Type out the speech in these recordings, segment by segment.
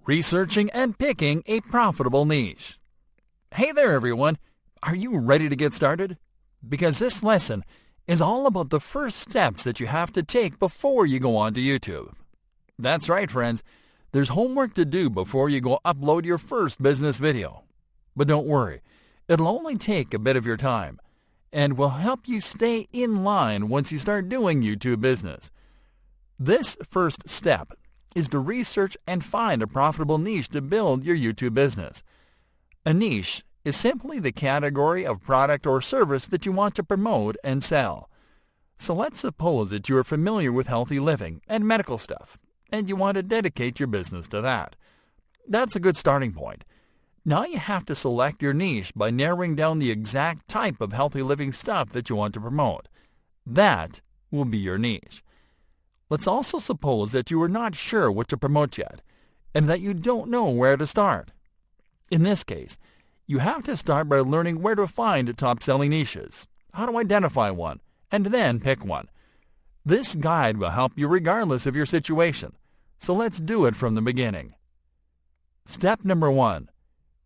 Researching and picking a profitable niche. Hey there everyone, are you ready to get started? Because this lesson is all about the first steps that you have to take before you go onto YouTube. That's right friends, there's homework to do before you go upload your first business video. But don't worry, it'll only take a bit of your time and will help you stay in line once you start doing YouTube business. This first step is to research and find a profitable niche to build your YouTube business. A niche is simply the category of product or service that you want to promote and sell. So let's suppose that you are familiar with healthy living and medical stuff, and you want to dedicate your business to that. That's a good starting point. Now you have to select your niche by narrowing down the exact type of healthy living stuff that you want to promote. That will be your niche. Let's also suppose that you are not sure what to promote yet, and that you don't know where to start. In this case, you have to start by learning where to find top-selling niches, how to identify one, and then pick one. This guide will help you regardless of your situation, so let's do it from the beginning. Step number 1.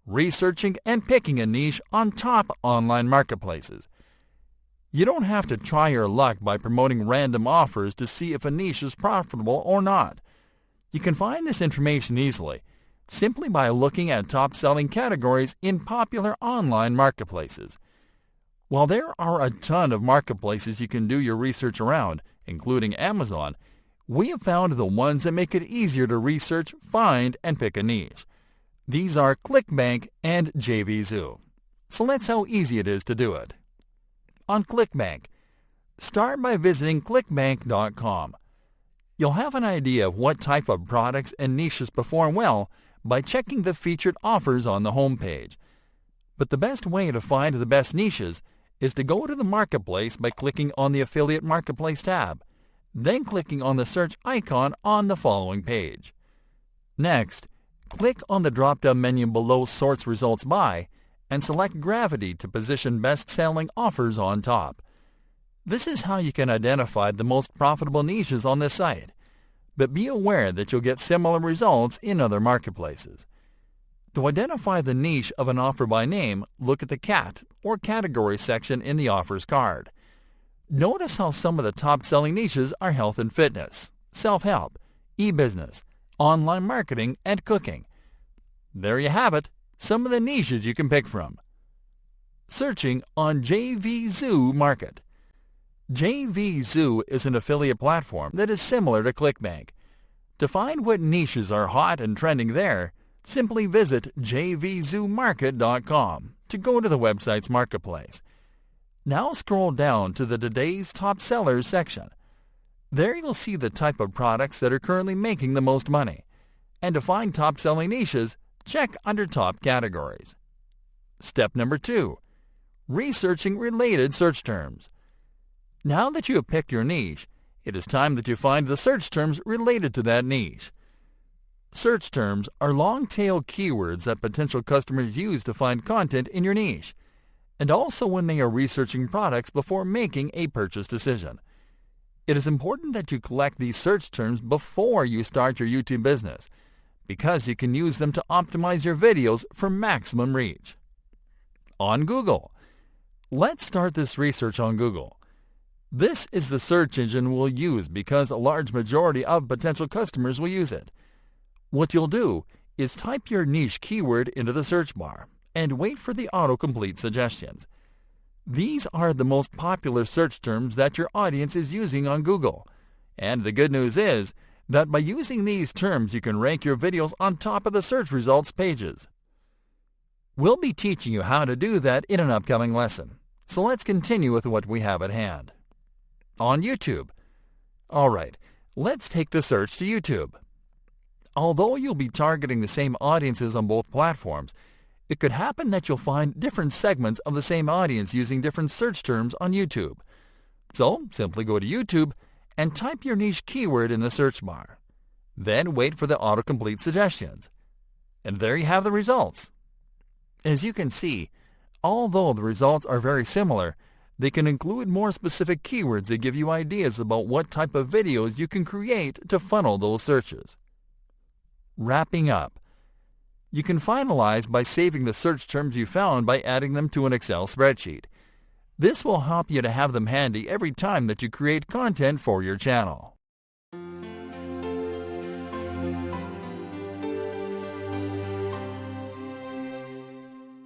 Researching and picking a niche on top online marketplaces. You don't have to try your luck by promoting random offers to see if a niche is profitable or not. You can find this information easily, simply by looking at top-selling categories in popular online marketplaces. While there are a ton of marketplaces you can do your research around, including Amazon, we have found the ones that make it easier to research, find, and pick a niche. These are ClickBank and JVZoo. So let's see how easy it is to do it. On ClickBank, start by visiting clickbank.com. You'll have an idea of what type of products and niches perform well by checking the featured offers on the homepage. But the best way to find the best niches is to go to the marketplace by clicking on the Affiliate Marketplace tab, then clicking on the search icon on the following page. Next, click on the drop-down menu below Sorts Results By and select Gravity to position best-selling offers on top. This is how you can identify the most profitable niches on this site, but be aware that you'll get similar results in other marketplaces. To identify the niche of an offer by name, look at the cat or category section in the offers card. Notice how some of the top-selling niches are health and fitness, self-help, e-business, online marketing, and cooking. There you have it, some of the niches you can pick from. Searching on JVZoo Market. JVZoo is an affiliate platform that is similar to ClickBank. To find what niches are hot and trending there, simply visit jvzoomarket.com to go to the website's marketplace. Now scroll down to the Today's Top Sellers section. There you'll see the type of products that are currently making the most money. And to find top-selling niches, check under top categories. Step number 2. Researching related search terms. Now that you have picked your niche, it is time that you find the search terms related to that niche. Search terms are long-tail keywords that potential customers use to find content in your niche, and also when they are researching products before making a purchase decision. It is important that you collect these search terms before you start your YouTube business, because you can use them to optimize your videos for maximum reach. On Google. Let's start this research on Google. This is the search engine we'll use because a large majority of potential customers will use it. What you'll do is type your niche keyword into the search bar and wait for the autocomplete suggestions. These are the most popular search terms that your audience is using on Google. And the good news is that by using these terms you can rank your videos on top of the search results pages. We'll be teaching you how to do that in an upcoming lesson. So let's continue with what we have at hand. On YouTube. Alright, let's take the search to YouTube. Although you'll be targeting the same audiences on both platforms, it could happen that you'll find different segments of the same audience using different search terms on YouTube. So simply go to YouTube and type your niche keyword in the search bar. Then wait for the autocomplete suggestions. And there you have the results. As you can see, although the results are very similar, they can include more specific keywords that give you ideas about what type of videos you can create to funnel those searches. Wrapping up, You can finalize by saving the search terms you found by adding them to an Excel spreadsheet. This will help you to have them handy every time that you create content for your channel.